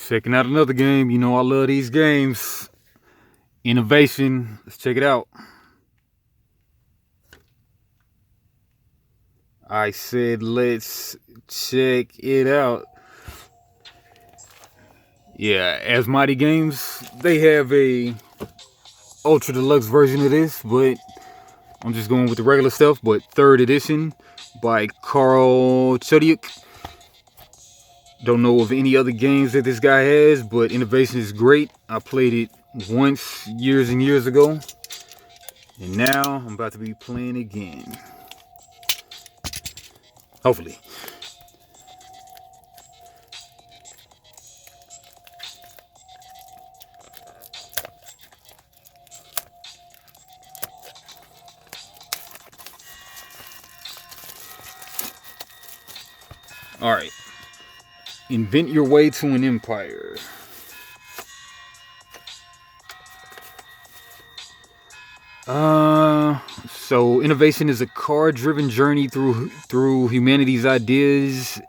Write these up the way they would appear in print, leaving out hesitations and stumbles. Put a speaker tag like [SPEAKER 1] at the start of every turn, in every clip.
[SPEAKER 1] Checking out another game. You know I love these games. Innovation. Let's check it out. I said let's check it out. Yeah, as Mighty Games, they have a ultra deluxe version of this, but I'm just going with the regular stuff. But third edition by Carl Chudyk. Don't know of any other games that this guy has, but Innovation is great. I played it once years and years ago, and now I'm about to be playing again. Hopefully. All right. Invent your way to an empire. So innovation is a card-driven journey through humanity's ideas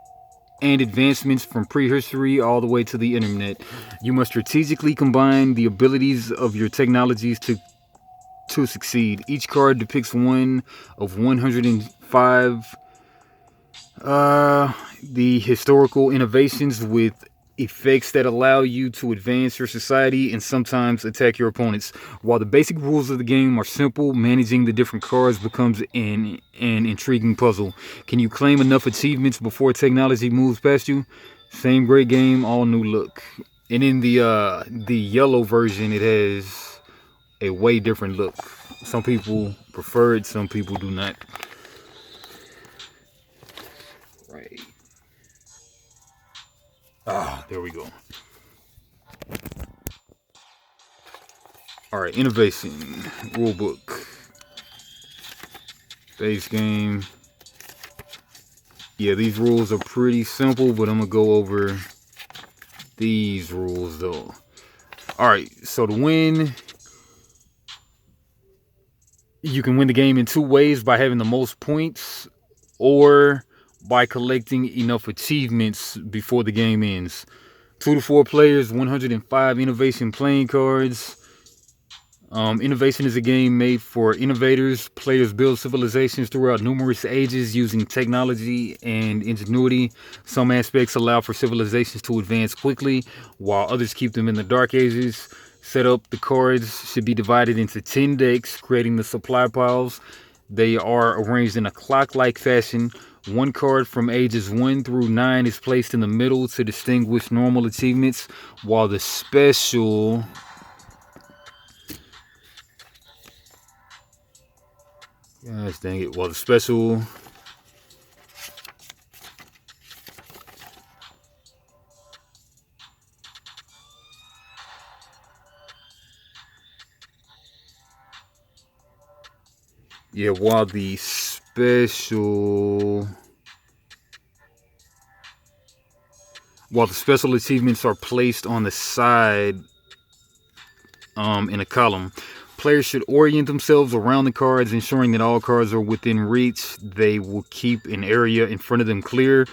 [SPEAKER 1] and advancements from prehistory all the way to the internet. You must strategically combine the abilities of your technologies to succeed. Each card depicts one of 105 the historical innovations with effects that allow you to advance your society and sometimes attack your opponents. While the basic rules of the game are simple, managing the different cards becomes an intriguing puzzle. Can you claim enough achievements before technology moves past you? Same great game, all new look. And in the yellow version, it has a way different look. Some people prefer it, some people do not. Right. There we go. Alright, innovation. Rulebook. Base game. Yeah, these rules are pretty simple, but I'm going to go over these rules though. Alright, so to win, you can win the game in two ways: by having the most points or by collecting enough achievements before the game ends. 2 to 4 players, 105 innovation playing cards. Innovation is a game made for innovators. Players build civilizations throughout numerous ages using technology and ingenuity. Some aspects allow for civilizations to advance quickly, while others keep them in the dark ages. Set up, the cards should be divided into 10 decks, creating the supply piles. They are arranged in a clock-like fashion. One card from ages 1 through 9 is placed in the middle to distinguish normal achievements, while the special... Gosh dang it. While the special... Yeah, while the special... While the special achievements are placed on the side in a column. Players should orient themselves around the cards, ensuring that all cards are within reach. They will keep an area in front of them clear,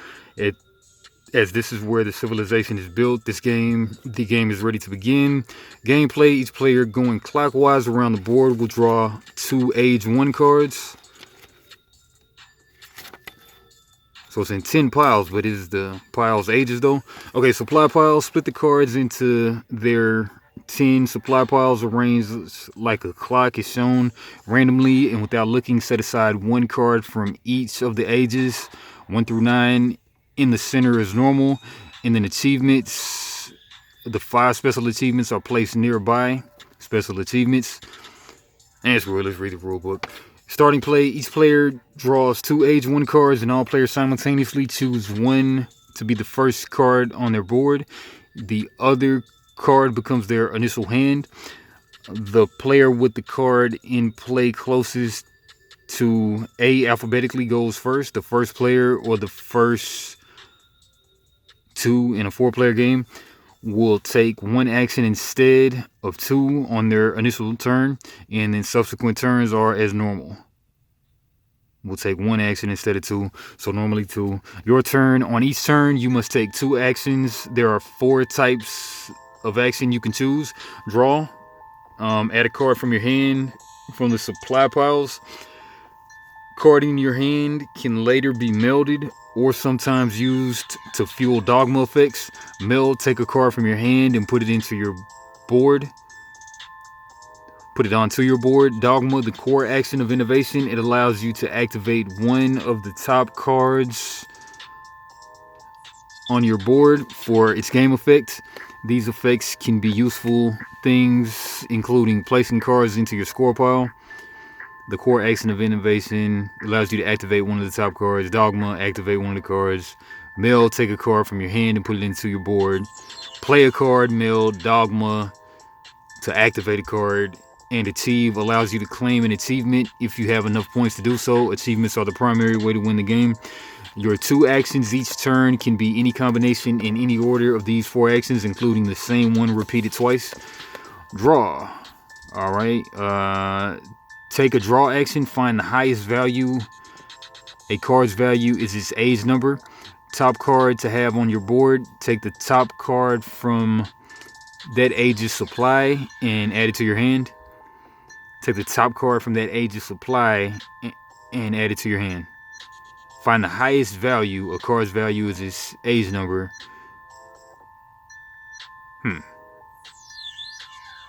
[SPEAKER 1] as this is where the civilization is built. The game is ready to begin. Gameplay: each player going clockwise around the board will draw 2 age 1 cards. So it's in 10 piles, but is the piles ages though? Okay, supply piles: split the cards into their 10 supply piles arranged like a clock is shown randomly and without looking. Set aside 1 card from each of the ages 1 through 9 in the center is normal, and then achievements, the 5 special achievements are placed nearby. Special achievements. And screw it, let's read the rule book. Starting play: each player draws 2 age 1 cards, and all players simultaneously choose one to be the first card on their board. The other card becomes their initial hand. The player with the card in play closest to A alphabetically goes first. The first player, or the first 2 in a 4-player game, will take 1 action instead of 2 on their initial turn, and then subsequent turns are as normal. will take 1 action instead of 2. So normally 2. Your turn. On each turn, you must take 2 actions. There are 4 types of action you can choose. Draw. Add a card from your hand from the supply piles. Card in your hand can later be melded or sometimes used to fuel dogma effects. Meld, take a card from your hand and put it into your board. Put it onto your board. Dogma, the core action of innovation. It allows you to activate one of the top cards on your board for its game effect. These effects can be useful things, including placing cards into your score pile. The core action of innovation allows you to activate one of the top cards. Dogma, activate one of the cards. Meld, take a card from your hand and put it into your board. Play a card, meld, dogma to activate a card. And achieve allows you to claim an achievement if you have enough points to do so. Achievements are the primary way to win the game. Your 2 actions each turn can be any combination in any order of these 4 actions, including the same one repeated twice. Draw. All right. Take a draw action. Find the highest value. A card's value is its age number. Top card to have on your board. Take the top card from that age's supply and add it to your hand. Take the top card from that age's supply and add it to your hand. Find the highest value. A card's value is its age number.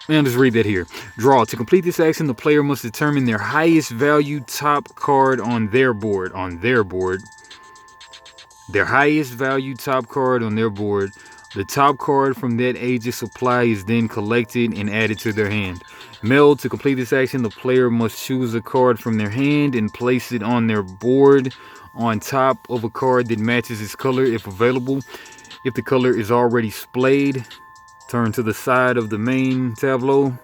[SPEAKER 1] I'll just read that here. Draw. To complete this action, the player must determine their highest value top card on their board. Their highest value top card on their board. The top card from that age's supply is then collected and added to their hand. Meld. To complete this action, the player must choose a card from their hand and place it on their board on top of a card that matches its color if available. If the color is already splayed, turn to the side of the main tableau.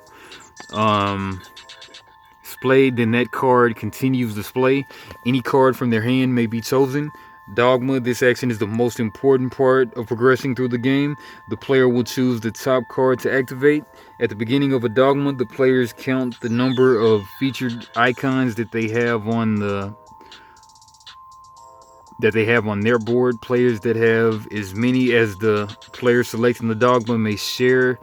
[SPEAKER 1] Splayed, then that card continues display. Any card from their hand may be chosen. Dogma. This action is the most important part of progressing through the game. The player will choose the top card to activate. At the beginning of a dogma, the players count the number of featured icons that they have on their board. Players that have as many as the player selecting the dogma may share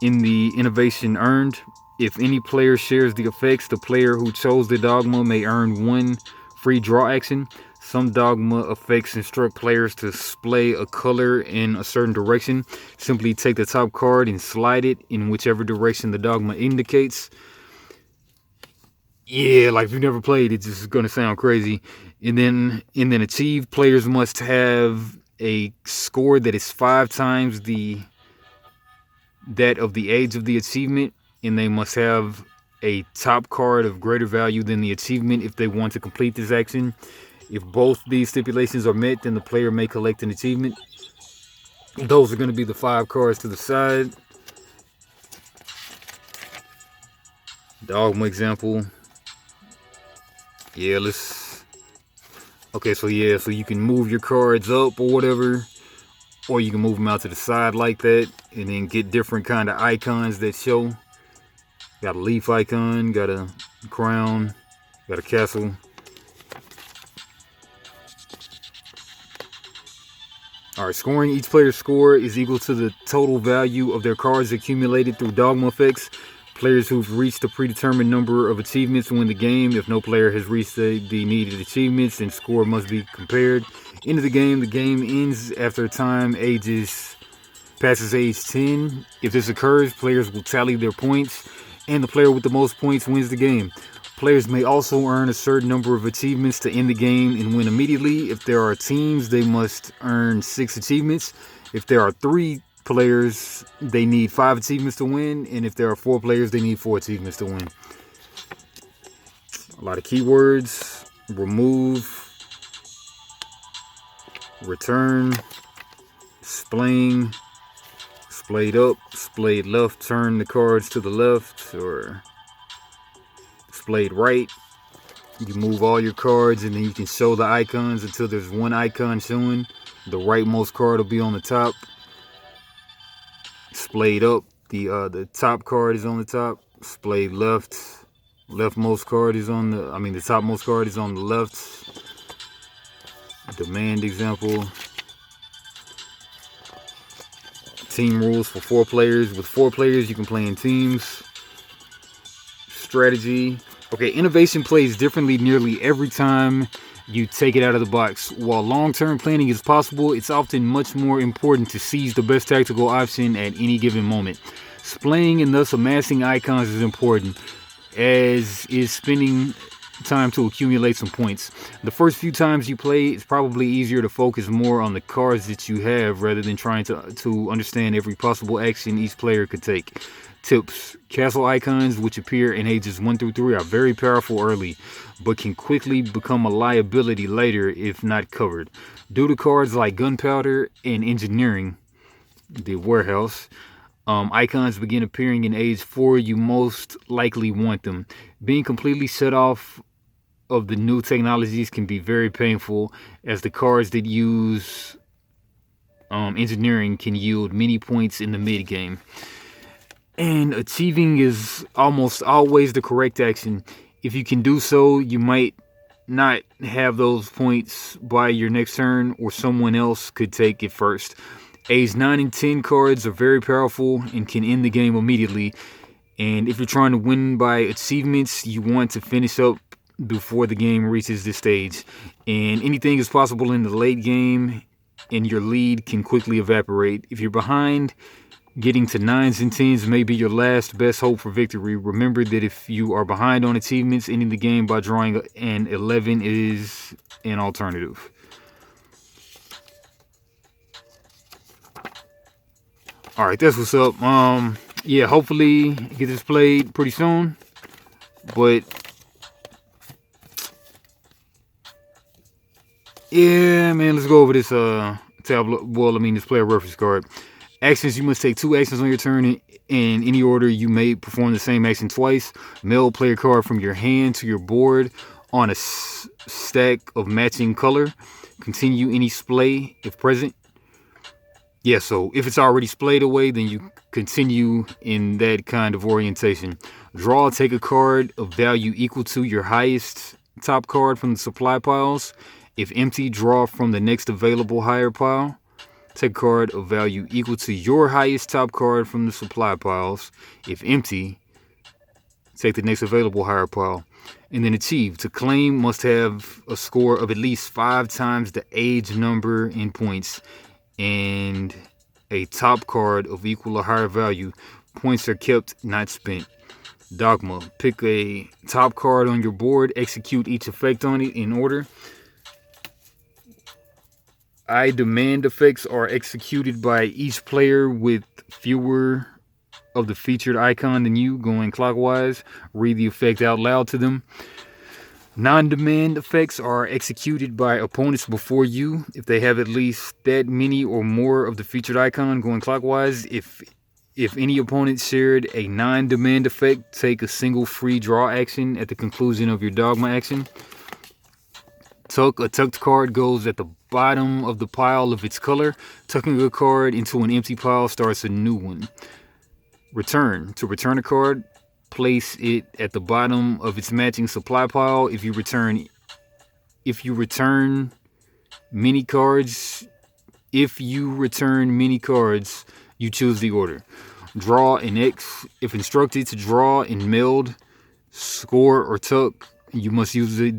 [SPEAKER 1] in the innovation earned. If any player shares the effects, the player who chose the dogma may earn 1 free draw action. Some dogma effects instruct players to splay a color in a certain direction. Simply take the top card and slide it in whichever direction the dogma indicates. Yeah, like if you've never played, it's just gonna sound crazy. And then achieve, players must have a score that is 5 times that of the age of the achievement, and they must have a top card of greater value than the achievement if they want to complete this action. If both these stipulations are met, then the player may collect an achievement. Those are going to be the 5 cards to the side. Dogma example. Yeah, okay, so you can move your cards up or whatever, or you can move them out to the side like that, and then get different kind of icons that show. Got a leaf icon, got a crown, got a castle. Alright, scoring. Each player's score is equal to the total value of their cards accumulated through dogma effects. Players who've reached a predetermined number of achievements win the game. If no player has reached the needed achievements, then score must be compared. End of the game ends after time passes age 10. If this occurs, players will tally their points, and the player with the most points wins the game. Players may also earn a certain number of achievements to end the game and win immediately. If there are teams, they must earn 6 achievements. If there are 3 players, they need 5 achievements to win. And if there are 4 players, they need 4 achievements to win. A lot of keywords. Remove. Return. Splaying. Splayed up. Splayed left. Turn the cards to the left. Or splayed right. You move all your cards and then you can show the icons until there's 1 icon showing. The rightmost card will be on the top. Splayed up, the top card is on the top. Splayed left, Leftmost card is on the, the topmost card is on the left. Demand example. Team rules for 4 players. With 4 players, you can play in teams. Strategy. Okay, innovation plays differently nearly every time you take it out of the box. While long-term planning is possible, it's often much more important to seize the best tactical option at any given moment. Splaying and thus amassing icons is important, as is spending time to accumulate some points. The first few times you play, it's probably easier to focus more on the cards that you have rather than trying to understand every possible action each player could take. Tips. Castle icons, which appear in ages 1 through 3, are very powerful early, but can quickly become a liability later if not covered. Due to cards like gunpowder and engineering, the warehouse, icons begin appearing in age 4, you most likely want them. Being completely shut off of the new technologies can be very painful, as the cards that use engineering can yield many points in the mid game. And achieving is almost always the correct action. If you can do so, you might not have those points by your next turn, or someone else could take it first. Age 9 and 10 cards are very powerful and can end the game immediately. And if you're trying to win by achievements, you want to finish up before the game reaches this stage. And anything is possible in the late game, and your lead can quickly evaporate. If you're behind, getting to 9s and 10s may be your last best hope for victory. Remember that if you are behind on achievements, ending the game by drawing an 11 is an alternative. Alright, that's what's up. Yeah, hopefully get this played pretty soon. But yeah, man, let's go over this tablet. Well, this player reference card. Actions: you must take 2 actions on your turn in any order. You may perform the same action twice. Mail player card from your hand to your board on a stack of matching color. Continue any splay if present. Yeah, so if it's already splayed away, then you continue in that kind of orientation. Draw, take a card of value equal to your highest top card from the supply piles. If empty, draw from the next available higher pile. Take a card of value equal to your highest top card from the supply piles. If empty, take the next available higher pile. And then achieve. To claim, must have a score of at least 5 times the age number in points, and a top card of equal or higher value. Points are kept, not spent. Dogma. Pick a top card on your board. Execute each effect on it in order. I demand effects are executed by each player with fewer of the featured icon than you, going clockwise. Read the effect out loud to them. Non-demand effects are executed by opponents before you if they have at least that many or more of the featured icon, going clockwise. If any opponent shared a non-demand effect, take a single free draw action at the conclusion of your dogma action. Tuck. A tucked card goes at the bottom of the pile of its color. Tucking a card into an empty pile starts a new one. Return. To return a card, place it at the bottom of its matching supply pile. If you return many cards, you choose the order. Draw an X. If instructed to draw and meld, score, or tuck, you must use a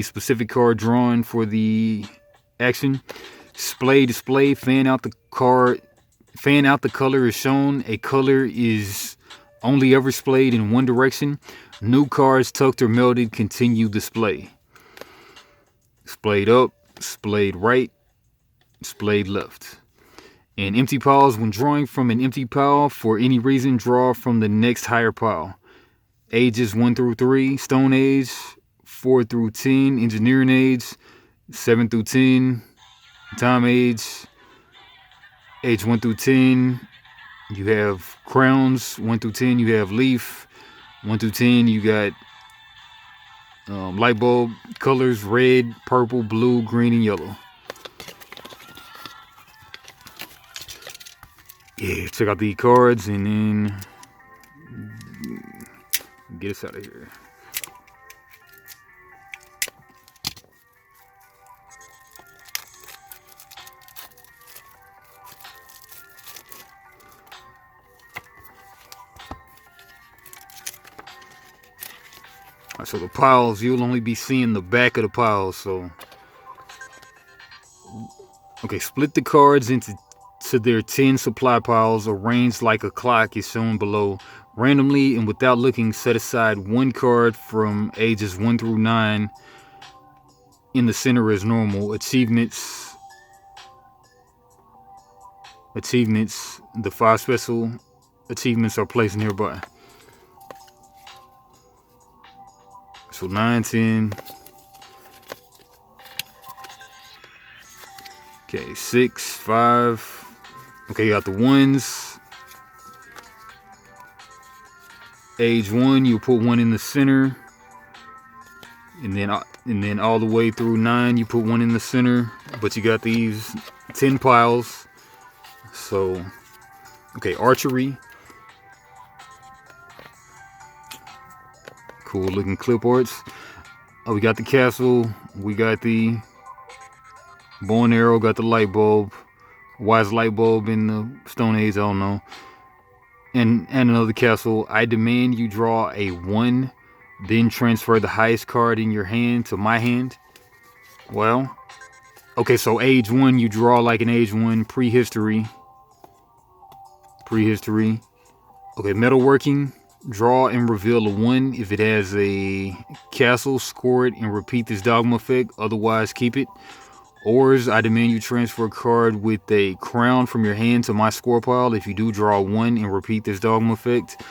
[SPEAKER 1] specific card drawn for the action. Display. Fan out the color is shown. A color is only ever splayed in one direction. New cards tucked or melded continue display. Splayed up, splayed right, splayed left. And empty piles. When drawing from an empty pile for any reason, draw from the next higher pile. Ages 1 through 3, Stone Age. 4 through 10, Engineering Age. 7 through 10, Time Age. Age 1 through 10, you have Crowns. 1 through 10, you have Leaf. 1 through 10, you got light bulb colors: red, purple, blue, green, and yellow. Yeah, check out the cards and then get us out of here. So the piles, you'll only be seeing the back of the piles. So, okay, split the cards into their 10 supply piles, arranged like a clock is shown below. Randomly and without looking, set aside one card from ages 1 through 9 in the center as normal. Achievements, the 5 special achievements are placed nearby. So 9, 10. Okay, 6, 5. Okay, you got the ones. Age 1, you put 1 in the center. And then all the way through 9, you put 1 in the center. But you got these 10 piles. So, okay, archery. Cool looking clip arts. Oh, we got the castle. We got the bow and arrow. Got the light bulb. Why is light bulb in the Stone Age? I don't know. And another castle. I demand you draw a 1, then transfer the highest card in your hand to my hand. Well, okay, so age 1, you draw like an age 1. Prehistory. Okay, metalworking. Draw and reveal a 1 if it has a castle. Score it and repeat this dogma effect. Otherwise, keep it. Ores, I demand you transfer a card with a crown from your hand to my score pile. If you do, draw 1 and repeat this dogma effect.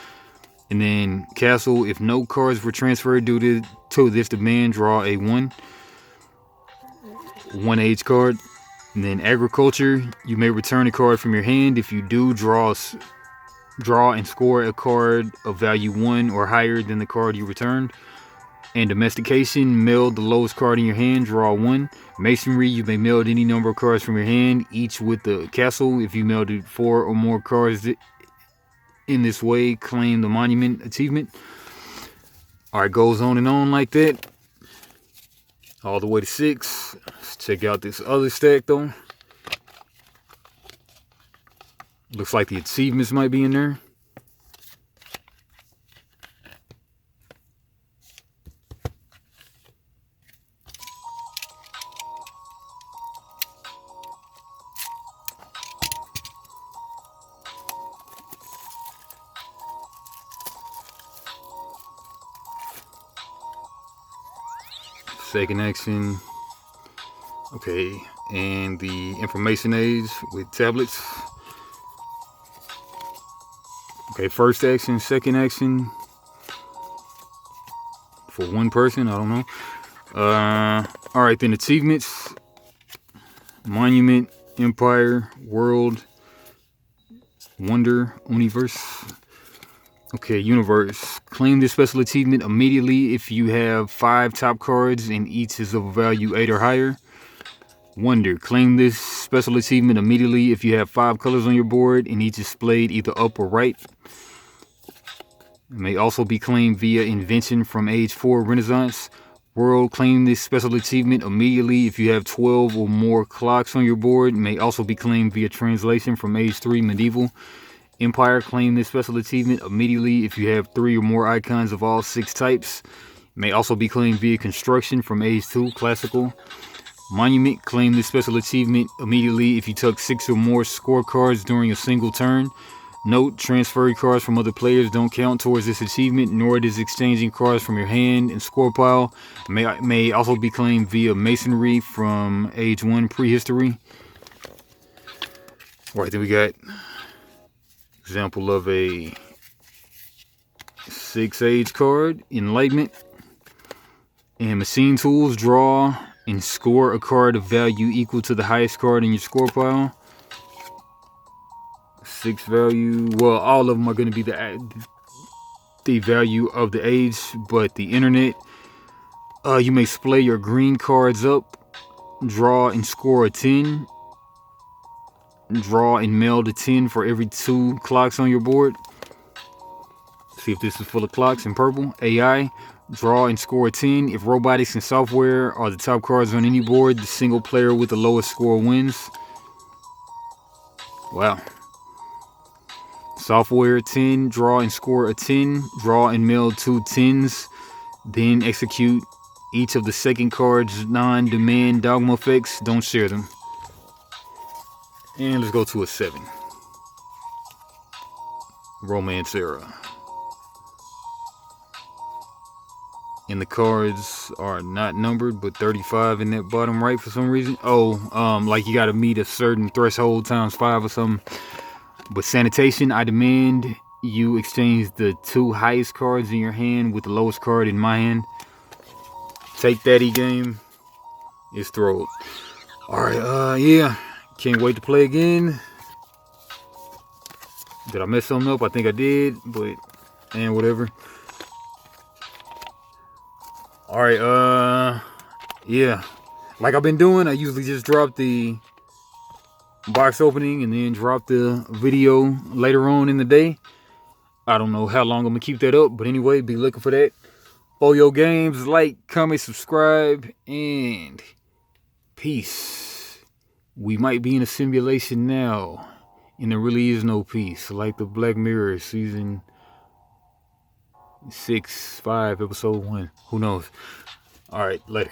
[SPEAKER 1] And then castle, if no cards were transferred due to this demand, draw a 1 age card. And then agriculture, you may return a card from your hand. If you do, draw and score a card of value 1 or higher than the card you returned. And domestication, meld the lowest card in your hand, draw 1. Masonry, you may meld any number of cards from your hand, each with the castle. If you melded 4 or more cards in this way, claim the monument achievement. Alright, goes on and on like that. All the way to 6. Let's check out this other stack though. Looks like the achievements might be in there. Second action. Okay, and the information aids with tablets. Okay, first action, second action for one person. I don't know. All right, then achievements: Monument, Empire, World, Wonder, Universe. Okay, Universe. Claim this special achievement immediately if you have 5 top cards and each is of a value 8 or higher. Wonder. Claim this special achievement immediately if you have 5 colors on your board and each is displayed either up or right. It may also be claimed via invention from age 4 Renaissance. World. Claim this special achievement immediately if you have 12 or more clocks on your board. It may also be claimed via translation from age 3 Medieval. Empire. Claim this special achievement immediately if you have 3 or more icons of all 6 types. It may also be claimed via construction from age 2 Classical. Monument. Claim this special achievement immediately if you took 6 or more scorecards during a single turn. Note: transferred cards from other players don't count towards this achievement, nor does exchanging cards from your hand and score pile. May also be claimed via Masonry from age 1 Prehistory. Alright, then we got example of a 6 age card, Enlightenment. And machine tools, draw and score a card of value equal to the highest card in your score pile. 6 value, well, all of them are going to be the value of the age, but the internet, you may splay your green cards up, draw and score a 10. Draw and meld a 10 for every 2 clocks on your board. See if this is full of clocks in purple. AI, draw and score a 10. If robotics and software are the top cards on any board, the single player with the lowest score wins. Wow. Software 10, draw and score a 10. Draw and meld 2 10s. Then execute each of the second card's non-demand dogma effects. Don't share them. And let's go to a 7. Romance Era. And the cards are not numbered, but 35 in that bottom right for some reason. Oh, like you gotta meet a certain threshold times 5 or something. But sanitation, I demand you exchange the 2 highest cards in your hand with the lowest card in my hand. Take that, E-game. It's throwed. Alright, yeah. Can't wait to play again. Did I mess something up? I think I did, but and whatever. Alright, yeah. Like I've been doing, I usually just drop the box opening and then drop the video later on in the day. I don't know how long I'm gonna keep that up, but anyway, be looking for that. Boyo Games, like, comment, subscribe, and peace. We might be in a simulation now, and there really is no peace, like the Black Mirror season 6, 5, episode 1. Who knows? All right, later.